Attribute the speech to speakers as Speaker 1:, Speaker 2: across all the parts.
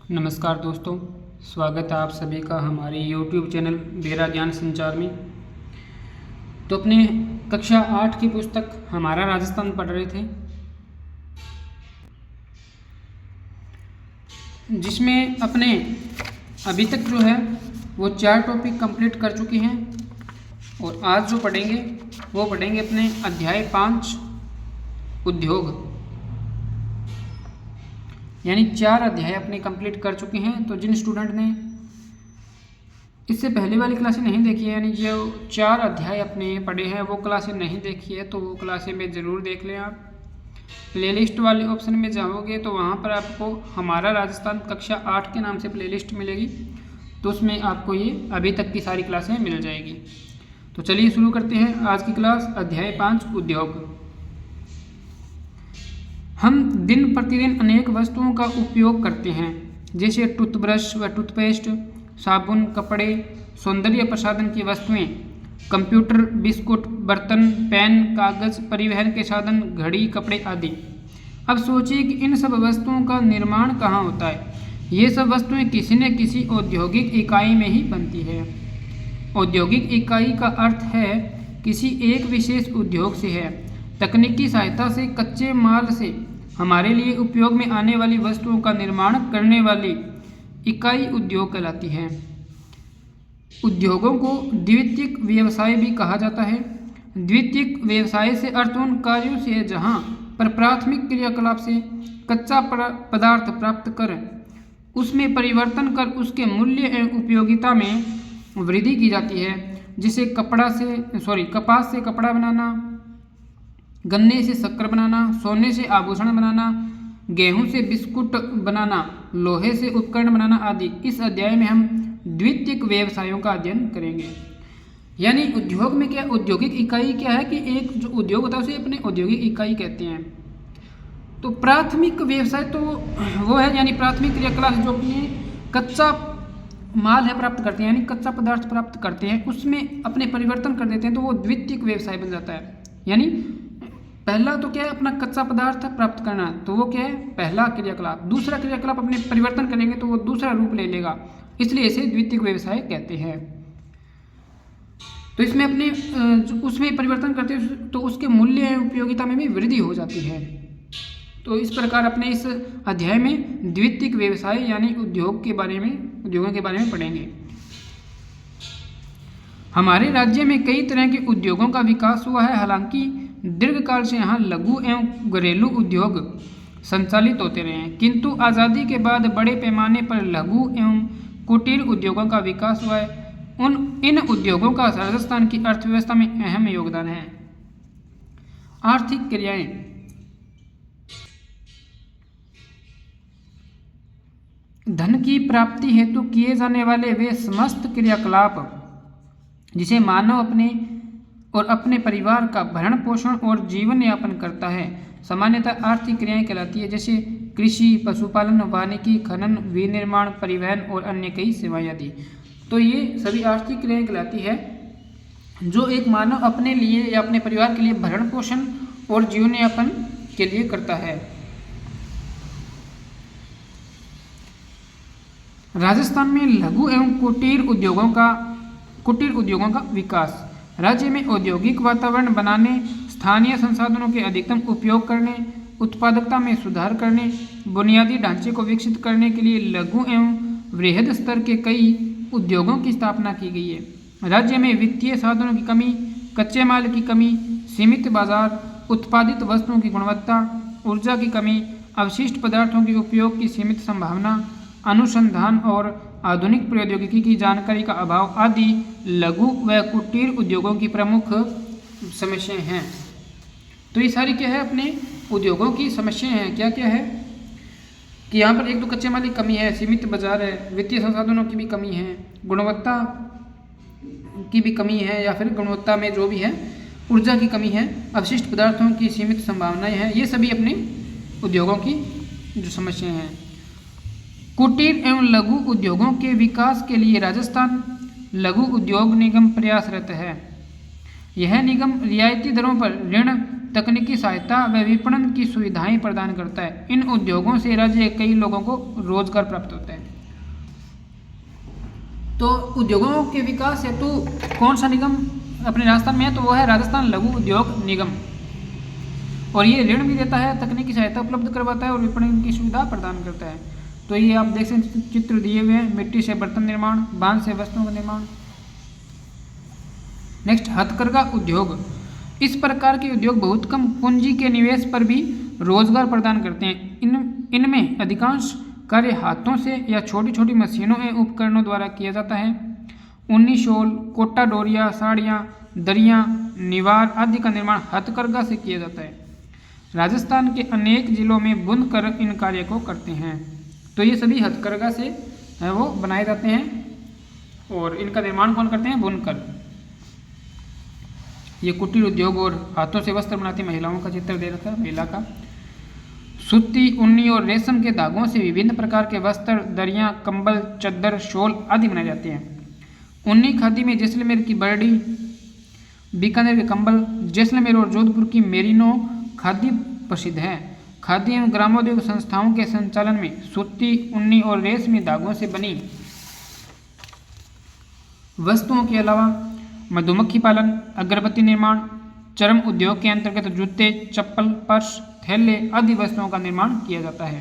Speaker 1: नमस्कार दोस्तों, स्वागत है आप सभी का हमारे YouTube चैनल बेरा ज्ञान संचार में। तो अपने कक्षा 8 की पुस्तक हमारा राजस्थान पढ़ रहे थे, जिसमें अपने अभी तक जो है वो 4 टॉपिक कंप्लीट कर चुके हैं और आज जो पढ़ेंगे वो पढ़ेंगे अपने अध्याय 5 उद्योग, यानी 4 अध्याय अपने कंप्लीट कर चुके हैं। तो जिन स्टूडेंट ने इससे पहले वाली क्लासें नहीं देखी है, यानी जो 4 अध्याय अपने पढ़े हैं वो क्लासें नहीं देखी है, तो वो क्लासें में ज़रूर देख लें। आप प्लेलिस्ट वाले ऑप्शन में जाओगे तो वहाँ पर आपको हमारा राजस्थान कक्षा 8 के नाम से प्लेलिस्ट मिलेगी, तो उसमें आपको ये अभी तक की सारी क्लासें मिल जाएगी। तो चलिए शुरू करते हैं आज की क्लास। अध्याय 5 उद्योग। हम दिन प्रतिदिन अनेक वस्तुओं का उपयोग करते हैं, जैसे टूथब्रश व टूथपेस्ट, साबुन, कपड़े, सौंदर्य प्रसाधन की वस्तुएं, कंप्यूटर, बिस्कुट, बर्तन, पेन, कागज, परिवहन के साधन, घड़ी, कपड़े आदि। अब सोचिए कि इन सब वस्तुओं का निर्माण कहाँ होता है। ये सब वस्तुएं किसी न किसी औद्योगिक इकाई में ही बनती है। औद्योगिक इकाई का अर्थ है किसी एक विशेष उद्योग से है। तकनीकी सहायता से कच्चे माल से हमारे लिए उपयोग में आने वाली वस्तुओं का निर्माण करने वाली इकाई उद्योग कहलाती है। उद्योगों को द्वितीयक व्यवसाय भी कहा जाता है। द्वितीयक व्यवसाय से अर्थ उन कार्यों से है जहां पर प्राथमिक क्रियाकलाप से कच्चा पदार्थ प्राप्त कर उसमें परिवर्तन कर उसके मूल्य एवं उपयोगिता में वृद्धि की जाती है। जिसे कपास से कपड़ा बनाना, गन्ने से शक्कर बनाना, सोने से आभूषण बनाना, गेहूं से बिस्कुट बनाना, लोहे से उपकरण बनाना आदि। इस अध्याय में हम द्वितीयक व्यवसायों का अध्ययन करेंगे। यानी उद्योग में क्या, औद्योगिक इकाई क्या है कि एक जो उद्योग होता है उसे अपने औद्योगिक इकाई कहते हैं। तो प्राथमिक व्यवसाय तो वो है, यानी प्राथमिक क्रियाकलाप जो अपने कच्चा माल है प्राप्त करते हैं, यानी कच्चा पदार्थ प्राप्त करते हैं, उसमें अपने परिवर्तन कर देते हैं, तो वो द्वितीयक व्यवसाय बन जाता है। यानी पहला तो क्या है, अपना कच्चा पदार्थ प्राप्त करना, तो वो क्या है पहला क्रियाकलाप। दूसरा क्रियाकलाप अपने परिवर्तन करेंगे तो वो दूसरा रूप ले लेगा, इसलिए इसे द्वितीयक व्यवसाय कहते हैं। तो इसमें अपने उसमें परिवर्तन करते हैं तो उसके मूल्य एवं उपयोगिता में भी वृद्धि हो जाती है। तो इस प्रकार अपने इस अध्याय में द्वितीयक व्यवसाय यानी उद्योगों के बारे में पढ़ेंगे। हमारे राज्य में कई तरह के उद्योगों का विकास हुआ है। हालांकि दीर्घकाल से यहाँ लघु एवं घरेलू उद्योग संचालित होते रहे हैं, किंतु आज़ादी के बाद बड़े पैमाने पर लघु एवं कुटीर उद्योगों का विकास हुआ है। इन उद्योगों का राजस्थान की अर्थव्यवस्था में अहम योगदान है। आर्थिक क्रियाएं। धन की प्राप्ति हेतु किए जाने वाले वे समस्त क्रियाकलाप जिसे मानव अपने परिवार का भरण पोषण और जीवन यापन करता है, सामान्यतः आर्थिक क्रियाएं कहलाती है, जैसे कृषि, पशुपालन, वानिकी, खनन, विनिर्माण, परिवहन और अन्य कई सेवाएं आदि। तो ये सभी आर्थिक क्रियाएं कहलाती है जो एक मानव अपने लिए या अपने परिवार के लिए भरण पोषण और जीवन यापन के लिए करता है। राजस्थान में लघु एवं कुटीर उद्योगों का विकास। राज्य में औद्योगिक वातावरण बनाने, स्थानीय संसाधनों के अधिकतम उपयोग करने, उत्पादकता में सुधार करने, बुनियादी ढांचे को विकसित करने के लिए लघु एवं वृहद स्तर के कई उद्योगों की स्थापना की गई है। राज्य में वित्तीय साधनों की कमी, कच्चे माल की कमी, सीमित बाजार, उत्पादित वस्तुओं की गुणवत्ता, ऊर्जा की कमी, अवशिष्ट पदार्थों के उपयोग की सीमित संभावना, अनुसंधान और आधुनिक प्रौद्योगिकी की जानकारी का अभाव आदि लघु व कुटीर उद्योगों की प्रमुख समस्याएं हैं। तो ये सारी क्या है, अपने उद्योगों की समस्याएं हैं। क्या क्या है कि यहाँ पर एक तो कच्चे माल की कमी है, सीमित बाजार है, वित्तीय संसाधनों की भी कमी है, गुणवत्ता की भी कमी है, या फिर गुणवत्ता में जो भी है ऊर्जा की कमी है, अवशिष्ट पदार्थों की सीमित संभावनाएं हैं। ये सभी अपने उद्योगों की जो समस्याएं हैं। कुटीर एवं लघु उद्योगों के विकास के लिए राजस्थान लघु उद्योग निगम प्रयासरत है। यह निगम रियायती दरों पर ऋण, तकनीकी सहायता व विपणन की सुविधाएं प्रदान करता है। इन उद्योगों से राज्य के कई लोगों को रोजगार प्राप्त होता है। तो उद्योगों के विकास हेतु कौन सा निगम अपने राजस्थान में है, तो वो है राजस्थान लघु उद्योग निगम। और ये ऋण भी देता है, तकनीकी सहायता उपलब्ध करवाता है और विपणन की सुविधा प्रदान करता है। तो ये आप देख सकते हैं चित्र दिए हुए हैं, मिट्टी से बर्तन निर्माण, बांस से वस्तुओं का निर्माण। नेक्स्ट, हथकरघा उद्योग। इस प्रकार के उद्योग बहुत कम पूंजी के निवेश पर भी रोजगार प्रदान करते हैं। इनमें अधिकांश कार्य हाथों से या छोटी छोटी मशीनों एवं उपकरणों द्वारा किया जाता है। ऊनी शॉल, कोटा डोरिया, साड़ियाँ, दरियाँ, निवार आदि का निर्माण हथकरघा से किया जाता है। राजस्थान के अनेक जिलों में बुनकर इन कार्य को करते हैं। तो ये सभी हथकरघा से है वो बनाए जाते हैं और इनका निर्माण कौन करते हैं, बुनकर। ये कुटीर उद्योग और हाथों से वस्त्र बनाती महिलाओं का चित्र दे रखा है, महिला का। सूती, ऊनी और रेशम के धागों से विभिन्न प्रकार के वस्त्र, दरियाँ, कंबल, चद्दर, शॉल आदि बनाए जाते हैं। ऊनी खादी में जैसलमेर की बर्डी, बीकानेर के कंबल, जैसलमेर और जोधपुर की मेरिनो खादी प्रसिद्ध है। खादी एवं ग्रामोद्योग संस्थाओं के संचालन में सूती, ऊनी और रेशमी धागों से बनी वस्तुओं के अलावा मधुमक्खी पालन, अगरबत्ती निर्माण, चर्म उद्योग के अंतर्गत जूते, चप्पल, पर्स, थैले आदि वस्तुओं का निर्माण किया जाता है।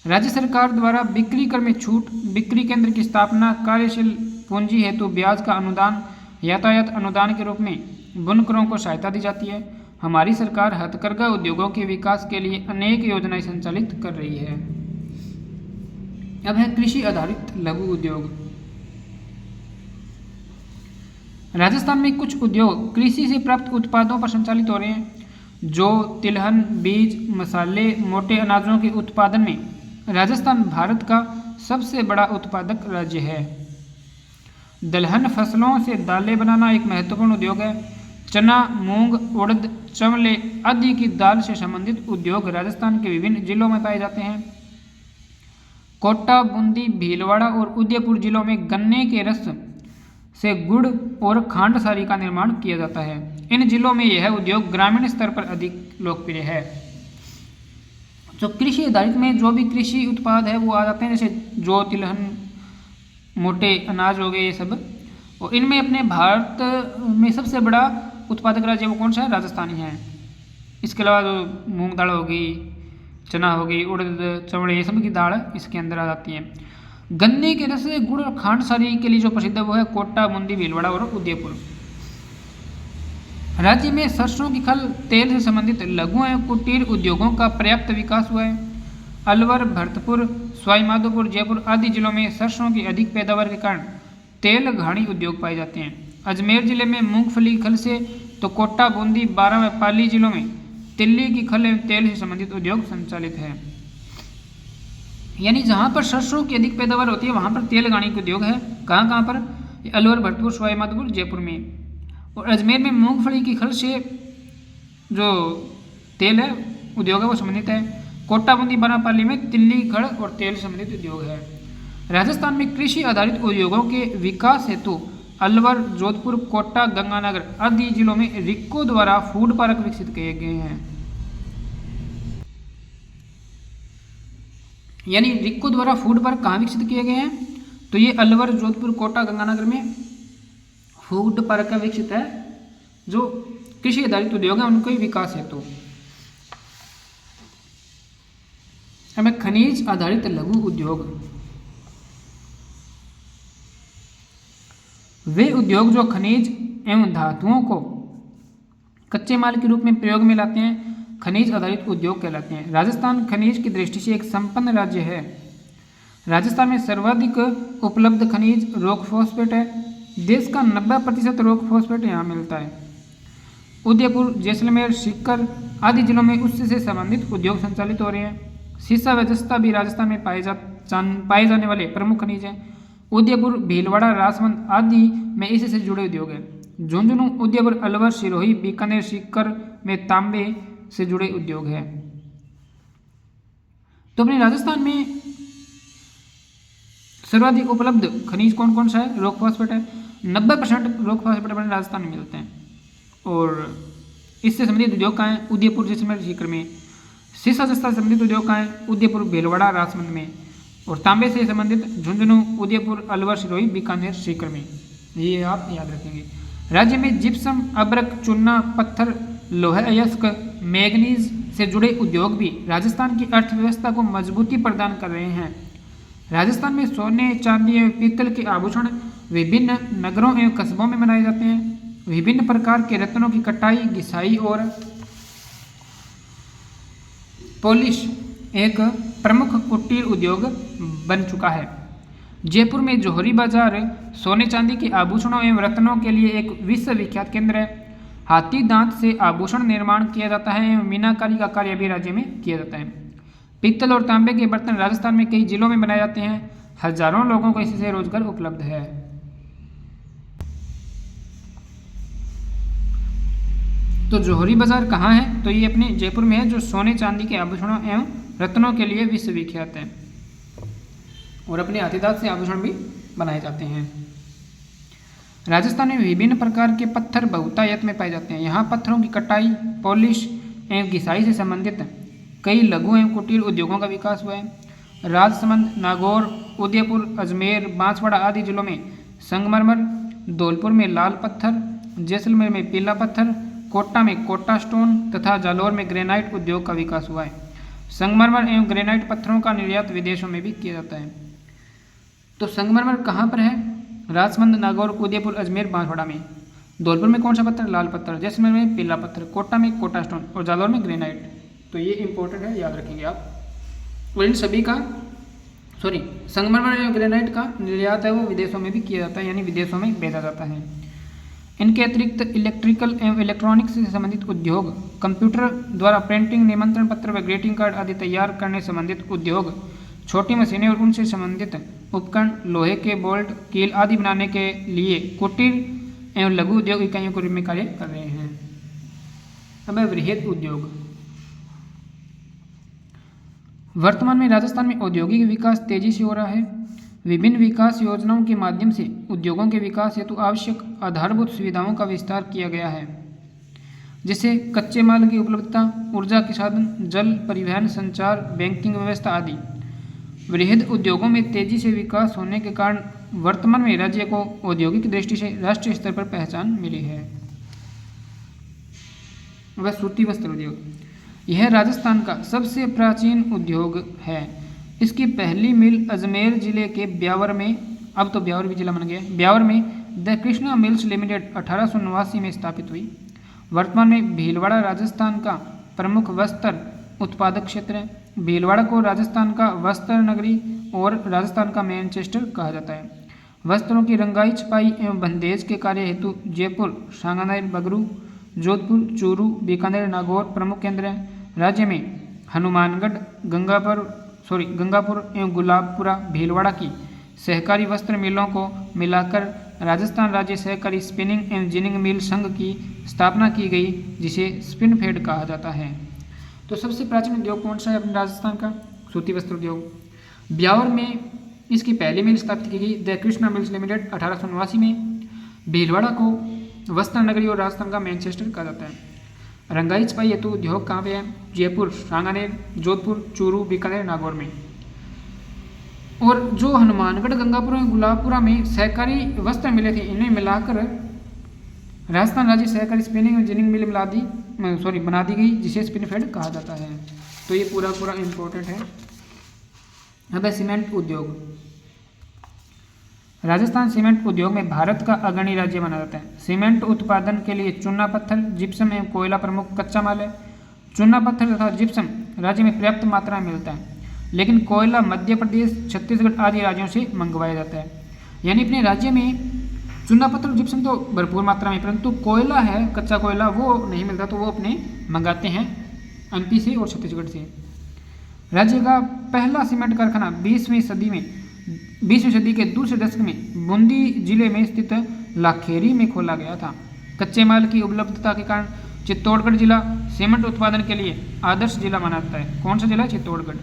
Speaker 1: राज्य सरकार द्वारा बिक्री कर में छूट, बिक्री केंद्र की स्थापना, कार्यशील पूंजी हेतु ब्याज का अनुदान, यातायात अनुदान के रूप में बुनकरों को सहायता दी जाती है। हमारी सरकार हथकरघा उद्योगों के विकास के लिए अनेक योजनाएं संचालित कर रही है। अब है कृषि आधारित लघु उद्योग। राजस्थान में कुछ उद्योग कृषि से प्राप्त उत्पादों पर संचालित हो रहे हैं। जो तिलहन, बीज, मसाले, मोटे अनाजों के उत्पादन में राजस्थान भारत का सबसे बड़ा उत्पादक राज्य है। दलहन फसलों से दालें बनाना एक महत्वपूर्ण उद्योग है। चना, मूंग, उड़द, चवले आदि की दाल से संबंधित उद्योग राजस्थान के विभिन्न जिलों में पाए जाते हैं। कोटा, बूंदी, भीलवाड़ा और उदयपुर जिलों में गन्ने के रस से गुड़ और खांडसारी का निर्माण किया जाता है। इन जिलों में यह उद्योग ग्रामीण स्तर पर अधिक लोकप्रिय है। जो कृषि आधारित में जो भी कृषि उत्पाद है वो आ जाते हैं, जैसे जौ, तिलहन, मोटे अनाज हो गए ये सब। और इनमें अपने भारत में सबसे बड़ा उत्पादक राज्य वो कौन सा है, राजस्थान ही है। इसके अलावा जो मूंग दाल हो गई, चना हो गई, उड़द, चवड़े ये सब की दाल इसके अंदर आ जाती है। गन्ने के रस से गुड़ और खांडसारी के लिए जो प्रसिद्ध है वो है कोटा, बूंदी, भीलवाड़ा और उदयपुर। राज्य में सरसों की खल, तेल से संबंधित लघु एवं कुटीर उद्योगों का पर्याप्त विकास हुआ है। अलवर, भरतपुर, सवाईमाधोपुर, जयपुर आदि जिलों में सरसों की अधिक पैदावार के कारण तेल घाणी उद्योग पाए जाते हैं। अजमेर जिले में मूंगफली की खल से, तो कोटा, बूंदी, बारां व पाली जिलों में तिल्ली की खल एवं तेल से संबंधित उद्योग संचालित है। यानी जहाँ पर सरसों की अधिक पैदावार होती है वहाँ पर तेल घाणी का उद्योग है। कहाँ कहाँ पर, अलवर, भरतपुर, सवाईमाधोपुर, जयपुर में। और अजमेर में मूंगफली की खल से जो तेल है उद्योग है वो संबंधित है। कोटा, बूंदी, बारां, पाली में तिल्ली की खल और तेल से संबंधित उद्योग है। राजस्थान में कृषि आधारित उद्योगों के विकास हेतु अलवर, जोधपुर, कोटा, गंगानगर आदि जिलों में रिक्को द्वारा फूड पार्क विकसित किए गए हैं। यानी रिक्को द्वारा फूड पार्क कहाँ विकसित किए गए हैं, तो ये अलवर, जोधपुर, कोटा, गंगानगर में फूड पार्क का विकसित है। जो कृषि आधारित उद्योग है उनके विकास हेतु। हमें खनिज आधारित लघु उद्योग, वे उद्योग जो खनिज एवं धातुओं को कच्चे माल के रूप में प्रयोग में लाते हैं खनिज आधारित उद्योग कहलाते हैं। राजस्थान खनिज की दृष्टि से एक संपन्न राज्य है। राजस्थान में सर्वाधिक उपलब्ध खनिज रॉक फॉस्फेट है। देश का 90% रॉक फॉस्फेट यहाँ मिलता है। उदयपुर, जैसलमेर, सीकर आदि जिलों में उससे संबंधित उद्योग संचालित हो रहे हैं। सीसा व जस्ता भी राजस्थान में पाए जाने वाले प्रमुख खनिज हैं। उदयपुर, भीलवाड़ा, राजसमंद आदि में इससे जुड़े उद्योग हैं। झुंझुनू, उदयपुर, अलवर, सिरोही, बीकानेर, सीकर में तांबे से जुड़े उद्योग हैं। तो अपने राजस्थान में सर्वाधिक उपलब्ध खनिज कौन कौन सा है, रॉक फॉस्फेट है। 90% रॉक फॉस्फेट अपने राजस्थान में मिलते हैं। और इससे संबंधित उद्योग कहाँ हैं, उदयपुर, जैसलमेर, सीकर में। सीसा जस्ता से संबंधित उद्योग कहाँ हैं, उदयपुर, भीलवाड़ा, राजसमंद में। और तांबे से संबंधित झुंझुनू, उदयपुर, अलवर, सिरोही, बीकानेर, सीकर में। ये आप याद रखेंगे। राज्य में जिप्सम, अब्रक, चूना, पत्थर, लोहा अयस्क, मैग्नीज से जुड़े उद्योग भी राजस्थान की अर्थव्यवस्था को मजबूती प्रदान कर रहे हैं। राजस्थान में सोने, चांदी एवं पीतल के आभूषण विभिन्न नगरों एवं कस्बों में बनाए जाते हैं। विभिन्न प्रकार के रत्नों की कटाई, घिसाई और पॉलिश एक प्रमुख कुटीर उद्योग बन चुका है। जयपुर में जौहरी बाजार सोने चांदी के आभूषणों एवं रत्नों के लिए एक विश्वविख्यात केंद्र है। हाथी दांत से आभूषण निर्माण किया जाता है एवं मीनाकारी का कार्य भी राज्य में किया जाता है। पीतल और तांबे के बर्तन राजस्थान में कई जिलों में बनाए जाते हैं। हजारों लोगों को इससे रोजगार उपलब्ध है। तो जौहरी बाजार कहाँ है? तो ये अपने जयपुर में है, जो सोने चांदी के आभूषणों एवं रत्नों के लिए विश्वविख्यात है और अपने हाथीदांत से आभूषण भी बनाए जाते हैं। राजस्थान में विभिन्न प्रकार के पत्थर बहुतायत में पाए जाते हैं। यहाँ पत्थरों की कटाई, पॉलिश एवं घिसाई से संबंधित कई लघु एवं कुटीर उद्योगों का विकास हुआ है। राजसमंद, नागौर, उदयपुर, अजमेर, बांसवाड़ा आदि जिलों में संगमरमर, धौलपुर में लाल पत्थर, जैसलमेर में पीला पत्थर, कोटा में कोटा स्टोन तथा जालौर में ग्रेनाइट उद्योग का विकास हुआ है। संगमरमर एवं ग्रेनाइट पत्थरों का निर्यात विदेशों में भी किया जाता है। तो संगमरमर कहाँ पर है? राजसमंद, नागौर, उदयपुर, अजमेर, बांसवाड़ा में। धौलपुर में कौन सा पत्थर? लाल पत्थर। जैसलमेर में पीला पत्थर, कोटा में कोटा स्टोन और जालौर में ग्रेनाइट। तो ये इंपॉर्टेंट है, याद रखेंगे आप। और इन सभी का संगमरमर एवं ग्रेनाइट का निर्यात है वो विदेशों में भी किया जाता है, यानी विदेशों में भेजा जाता है। इनके अतिरिक्त इलेक्ट्रिकल एवं इलेक्ट्रॉनिक्स से संबंधित उद्योग, कंप्यूटर द्वारा प्रिंटिंग, निमंत्रण पत्र व ग्रीटिंग कार्ड आदि तैयार करने संबंधित उद्योग, छोटी मशीनें और उनसे संबंधित उपकरण, लोहे के बोल्ट, कील आदि बनाने के लिए कुटीर एवं लघु उद्योग इकाइयों के रूप में कार्य कर रहे हैं। अब वृहद उद्योग। वर्तमान में राजस्थान में औद्योगिक विकास तेजी से हो रहा है। विभिन्न विकास योजनाओं के माध्यम से उद्योगों के विकास हेतु आवश्यक आधारभूत सुविधाओं का विस्तार किया गया है, जैसे कच्चे माल की उपलब्धता, ऊर्जा के साधन, जल परिवहन, संचार, बैंकिंग व्यवस्था आदि। वृहद उद्योगों में तेजी से विकास होने के कारण वर्तमान में राज्य को औद्योगिक दृष्टि से राष्ट्रीय स्तर पर पहचान मिली है। वह सूती वस्त्र उद्योग, यह राजस्थान का सबसे प्राचीन उद्योग है। इसकी पहली मिल अजमेर जिले के ब्यावर में, अब तो ब्यावर भी जिला बन गया, ब्यावर में द कृष्णा मिल्स लिमिटेड 1889 में स्थापित हुई। वर्तमान में भीलवाड़ा राजस्थान का प्रमुख वस्त्र उत्पादक क्षेत्र है। भीलवाड़ा को राजस्थान का वस्त्र नगरी और राजस्थान का मैनचेस्टर कहा जाता है। वस्त्रों की रंगाई, छपाई एवं बंदेज के कार्य हेतु जयपुर, सांगानेर, बगरू, जोधपुर, चूरू, बीकानेर, नागौर प्रमुख केंद्र हैं। राज्य में हनुमानगढ़, गंगापुर एवं गुलाबपुरा, भीलवाड़ा की सहकारी वस्त्र मिलों को मिलाकर राजस्थान राज्य सहकारी स्पिनिंग एवं जिनिंग मिल संघ की स्थापना की गई, जिसे स्पिनफेड कहा जाता है। तो सबसे प्राचीन उद्योग कौन सा है अपने राजस्थान का? सूती वस्त्र उद्योग। ब्यावर में इसकी पहली मिल स्थापित की गई, द कृष्णा मिल्स लिमिटेड 1889 में। भीलवाड़ा को वस्त्र नगरी और राजस्थान का मैनचेस्टर कहा जाता है। रंगाई छपाई हेतु उद्योग कहाँ पे है? जयपुर, सांगानेर, जोधपुर, चूरू, बीकानेर, नागौर में। और जो हनुमानगढ़, गंगापुर और गुलाबपुरा में सहकारी वस्त्र मिले थे, इन्हें मिलाकर राजस्थान राज्य सहकारी स्पिनिंग और जिनिंग मिल बना दी गई, जिसे स्पिनफेड कहा जाता है। तो ये पूरा इम्पोर्टेंट है। अब है सीमेंट उद्योग। राजस्थान सीमेंट उद्योग में भारत का अग्रणी राज्य माना जाता है। सीमेंट उत्पादन के लिए चूना पत्थर, जिप्सम एवं कोयला प्रमुख कच्चा माल है। चूना पत्थर तथा जिप्सम राज्य में पर्याप्त मात्रा में मिलता है, लेकिन कोयला मध्य प्रदेश, छत्तीसगढ़ आदि राज्यों से मंगवाया जाता है। यानी अपने राज्य में चूना पत्थर और जिप्सम तो भरपूर मात्रा में, परंतु कोयला है, कच्चा कोयला, वो नहीं मिलता, तो वो अपने मंगाते हैं एमपी से और छत्तीसगढ़ से। राज्य का पहला सीमेंट कारखाना 20वीं सदी के दूसरे दशक में बूंदी जिले में स्थित लाखेरी में खोला गया था। कच्चे माल की उपलब्धता के कारण चित्तौड़गढ़ जिला सीमेंट उत्पादन के लिए आदर्श जिला माना जाता है। कौन सा जिला? चित्तौड़गढ़।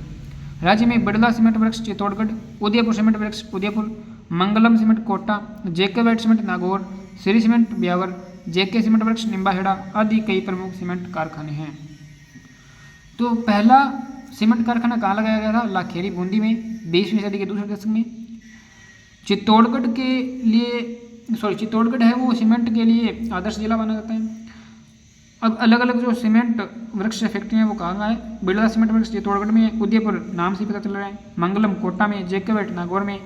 Speaker 1: राज्य में Birla cement works Chittorgarh, Udaipur cement works Udaipur, Mangalam cement Kota, JK white cement Nagaur, Shree cement Beawar, JK cement works Nimbahera आदि कई प्रमुख सीमेंट कारखाने हैं। तो पहला सीमेंट कारखाना कहाँ लगाया गया था? लाखेरी बूंदी में 20वीं सदी के दूसरे दशक में। चित्तौड़गढ़ है वो सीमेंट के लिए आदर्श जिला माना जाता है। अब अलग अलग जो सीमेंट वृक्ष फैक्ट्री है वो कहाँ है? बिरला सीमेंट वृक्ष चित्तौड़गढ़ में, उदयपुर नाम से पता चल रहा है, मंगलम कोटा में, जेके वेट नागौर में,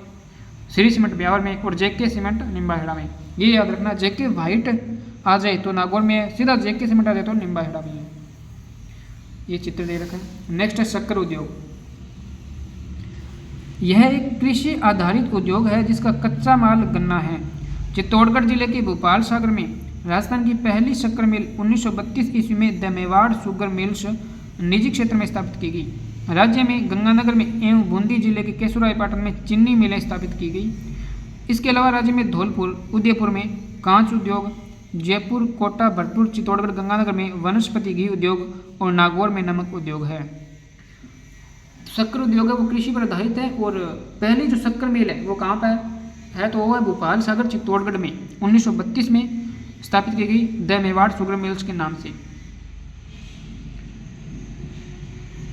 Speaker 1: श्री सीमेंट ब्यावर में और जेके सीमेंट निम्बाहेड़ा में। ये याद रखना, जेके वाइट आ जाए तो नागौर में है, सीधा जेके सीमेंट आ जाए तो निम्बाहेड़ा में है। ये चित्र दे रखा है। नेक्स्ट है शक्कर उद्योग। यह एक कृषि आधारित उद्योग है जिसका कच्चा माल गन्ना है। चित्तौड़गढ़ जिले के भोपाल सागर में राजस्थान की पहली शक्कर मिल 1932 ईस्वी में द मेवाड़ शुगर मिल्स निजी क्षेत्र में स्थापित की गई। राज्य में गंगानगर में एवं बूंदी जिले के केशोरायपाटन में चीनी मिलें स्थापित की गई। इसके अलावा राज्य में धौलपुर, उदयपुर में कांच उद्योग, जयपुर, कोटा, भरतपुर, चित्तौड़गढ़, गंगानगर में वनस्पति घी उद्योग और नागौर में नमक उद्योग है। शक्कर उद्योग है वो कृषि पर आधारित है और पहली जो शक्कर मिल है वो कहाँ पर है? तो वो है भोपाल सागर चित्तौड़गढ़ में 1932 में स्थापित की गई, द मेवाड़ शुगर मिल्स के नाम से।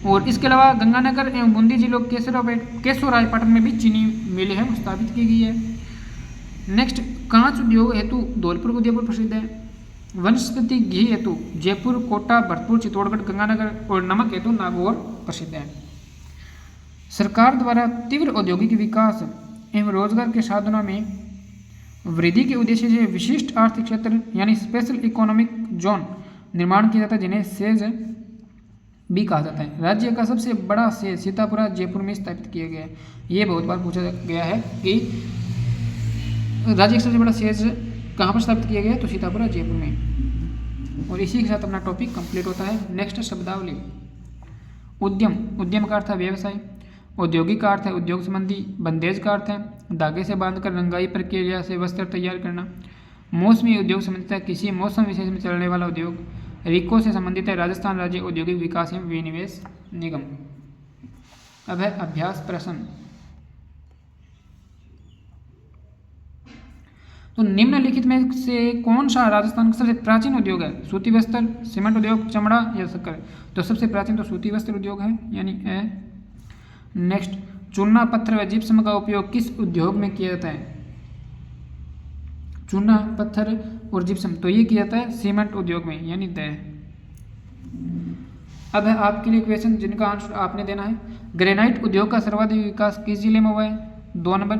Speaker 1: और इसके अलावा गंगानगर एवं बूंदी जिलों केशोरायपाटन में भी चीनी मिलें हैं स्थापित की गई है। नेक्स्ट, कांच उद्योग हेतु धौलपुर, उदयपुर प्रसिद्ध है। वनस्पति घी हेतु जयपुर, कोटा, भरतपुर, चित्तौड़गढ़, गंगानगर और नमक हेतु नागौर प्रसिद्ध है। सरकार द्वारा तीव्र औद्योगिक विकास एवं रोजगार के साधनों में वृद्धि के उद्देश्य से विशिष्ट आर्थिक क्षेत्र यानी स्पेशल इकोनॉमिक जोन निर्माण किया जाता है, जिन्हें सेज भी कहा जाता है। राज्य का सबसे बड़ा सेज सीतापुरा जयपुर में स्थापित किया गया है। ये बहुत बार पूछा गया है कि राज्य का सबसे बड़ा सेज कहाँ पर स्थापित किया गया है? तो सीतापुरा जयपुर में। और इसी के साथ अपना टॉपिक कंप्लीट होता है। नेक्स्ट शब्दावली। उद्यम, उद्यम का अर्थ है व्यवसाय। औद्योगिक का अर्थ है उद्योग संबंधी। बंदेज का अर्थ है धागे से बांधकर रंगाई प्रक्रिया से वस्त्र तैयार करना। मौसमी उद्योग संबंधित है किसी मौसम विशेष में चलने वाला उद्योग। रिको से संबंधित है राजस्थान राज्य औद्योगिक विकास एवं विनिवेश निगम। अब है अभ्यास प्रश्न। तो निम्नलिखित में से कौन सा राजस्थान का सबसे प्राचीन उद्योग है? सूती वस्त्र, सीमेंट उद्योग, चमड़ा या शक्कर? तो सबसे प्राचीन तो सूती वस्त्र उद्योग है, यानी ए। नेक्स्ट, चूना, पत्थर व जिप्सम का उपयोग किस उद्योग में किया जाता है? चूना, पत्थर और जिप्सम, तो ये किया जाता है सीमेंट उद्योग में, यानी द। अब है आपके लिए क्वेश्चन जिनका आंसर आपने देना है। ग्रेनाइट उद्योग का सर्वाधिक विकास किस जिले में हुआ है? 2 नंबर।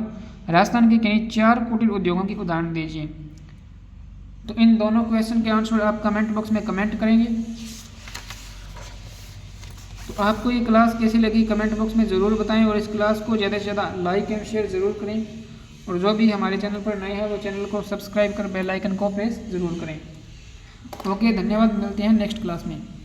Speaker 1: राजस्थान के किन्हीं 4 कुटीर उद्योगों की उदाहरण दीजिए। तो इन दोनों क्वेश्चन के आंसर आप कमेंट बॉक्स में कमेंट करेंगे। तो आपको ये क्लास कैसी लगी कमेंट बॉक्स में ज़रूर बताएं और इस क्लास को ज़्यादा से ज़्यादा लाइक एंड शेयर ज़रूर करें। और जो भी हमारे चैनल पर नए हैं वो चैनल को सब्सक्राइब कर बेल आइकन को प्रेस ज़रूर करें। ओके, धन्यवाद, मिलते हैं नेक्स्ट क्लास में।